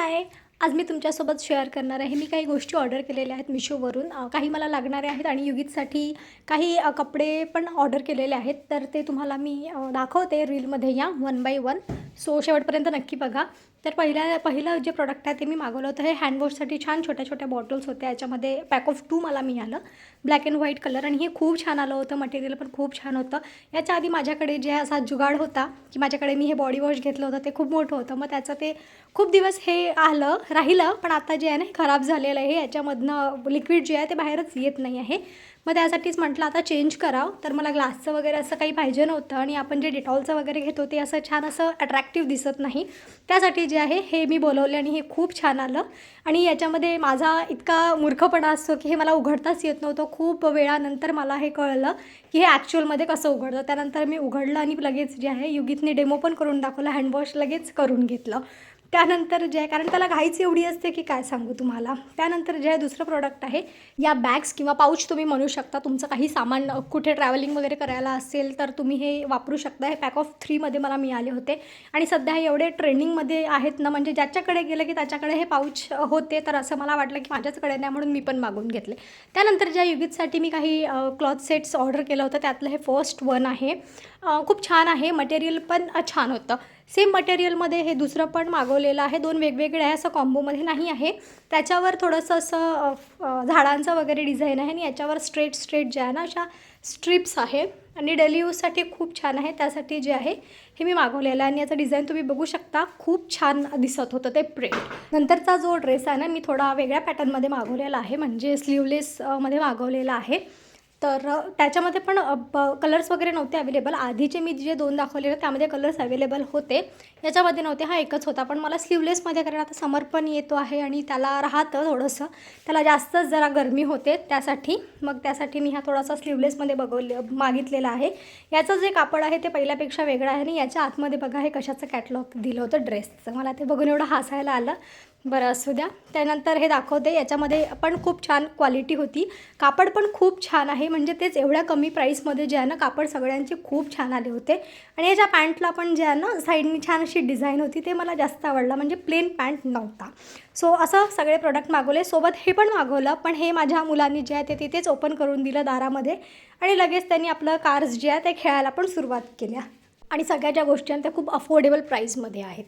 हाय. आज मी तुमच्यासोबत शेअर करणार आहे. मी काही गोष्टी ऑर्डर केलेल्या आहेत मिशोवरून. काही मला लागणारे आहेत आणि युगीतसाठी काही कपडे पण ऑर्डर केलेले आहेत. तर ते तुम्हाला मी दाखवते रीलमध्ये या वन बाय वन. सो शेवटपर्यंत नक्की बघा. तर पहिलं जे प्रॉडक्ट आहे ते मी मागवलं होतं. हे हँडवॉशसाठी छान छोट्या-छोट्या बॉटल्स होत्या. याच्यामध्ये पॅक ऑफ 2 मला मिळालं. ब्लॅक अँड व्हाईट कलर आणि हे खूप छान आलं होतं. मटेरियल पण खूप छान होतं. याच्या आधी माझ्याकडे जे असा जुगाड होता, की माझ्याकडे मी हे बॉडी वॉश घेतलं होतं. ते खूप मोठं होतं. मग त्याचं ते खूप दिवस हे राहिलं, पण आता जे आहे ना, खराब झालेलं आहे. याच्यामधनं लिक्विड जे आहे ते बाहेरच येत नाही आहे. मग त्यासाठीच म्हटलं आता चेंज करावं. तर मला ग्लासचं वगैरे असं काही पाहिजे नव्हतं आणि आपण जे डेटॉलचं वगैरे घेतो ते असं छान असं अट्रॅक्टिव्ह दिसत नाही. त्यासाठी जे आहे हे मी बोलवले आणि हे खूप छान आलं. आणि याच्यामध्ये माझा इतका मूर्खपणा असतो, की हे मला उघडताच येत नव्हतं. खूप वेळानंतर मला हे कळलं, की हे ॲक्च्युअलमध्ये कसं उघडतं. त्यानंतर मी उघडलं आणि लगेच जे आहे युगीतने डेमो पण करून दाखवला. हँडवॉश लगेच करून घेतलं. त्यानंतर जे आहे, कारण त्याला घाईच एवढी असते की काय सांगू तुम्हाला. त्यानंतर जे आहे दुसरं प्रॉडक्ट आहे, या बॅग्स किंवा पाऊच तुम्ही म्हणू शकता. तुमचं काही सामान कुठे ट्रॅव्हलिंग वगैरे करायला असेल तर तुम्ही हे वापरू शकता. हे पॅक ऑफ 3 मध्ये मला मिळाले होते आणि सध्या हे एवढे ट्रेंडिंगमध्ये आहेत ना, म्हणजे ज्याच्याकडे गेलं की त्याच्याकडे हे पाऊच होते. तर असं मला वाटलं की माझ्याचकडे नाही, म्हणून मी पण मागवून घेतले. त्यानंतर ज्या युगीतसाठी मी काही क्लॉथ सेट्स ऑर्डर केलं होतं, त्यातलं हे फर्स्ट वन आहे. खूप छान आहे. मटेरियल पण छान होतं. सेम मटेरियलमध्ये हे दुसरं पण मागवलेलं आहे. 2 वेगवेगळे आहे, असं कॉम्बोमध्ये नाही आहे. त्याच्यावर थोडंसं असं झाडांचं वगैरे डिझाईन आहे आणि याच्यावर स्ट्रेट जे आहे ना, अशा स्ट्रिप्स आहे आणि डेली यूजसाठी खूप छान आहे. त्यासाठी जे आहे हे मी मागवलेलं आहे आणि याचं डिझाईन तुम्ही बघू शकता. खूप छान दिसत होतं ते प्रिंट. नंतरचा जो ड्रेस आहे ना, मी थोडा वेगळ्या पॅटर्नमध्ये मागवलेला आहे, म्हणजे स्लीवलेस मध्ये मागवलेला आहे. तर त्याच्यामध्ये पण कलर्स वगैरे नव्हते अवेलेबल. आधीचे मी जे 2 दाखवलेले त्यामध्ये कलर्स अवेलेबल होते. याच्यामध्ये नव्हते. हा एकच होता. पण मला स्लीवलेसमध्ये, कारण आता समर पण येतो आहे आणि त्याला राहतं थोडंसं. त्याला जास्तच जरा गरमी होते त्यासाठी. मग त्यासाठी मी हा थोडासा स्लीवलेसमध्ये मागितलेला आहे. याचं जे कापड आहे ते पहिल्यापेक्षा वेगळं आहे आणि याच्या आतमध्ये बघा हे कशाचं कॅटलॉग दिलं होतं ड्रेसचं. मला ते बघून एवढं हसायला आलं. बरं असू द्या. त्यानंतर हे दाखवते. याच्यामध्ये पण खूप छान क्वालिटी होती. कापड पण खूप छान आहे. म्हणजे तेच एवढ्या कमी प्राईसमध्ये जे आहे ना, कापड सगळ्यांचे खूप छान आले होते. आणि याच्या पॅन्टला पण जे आहे ना, साईडनी छान अशी डिझाईन होती. ते मला जास्त आवडलं, म्हणजे प्लेन पॅन्ट नव्हता. सो असं सगळे प्रोडक्ट मागवले. सोबत हे पण मागवलं, पण हे माझ्या मुलांनी जे आहे ते तिथेच ओपन करून दिलं दारामध्ये आणि लगेच त्यांनी आपलं कार्स जे आहे ते खेळायला पण सुरुवात केल्या. आणि सगळ्या ज्या गोष्टी आहेत त्या खूप अफोर्डेबल प्राईसमध्ये आहेत.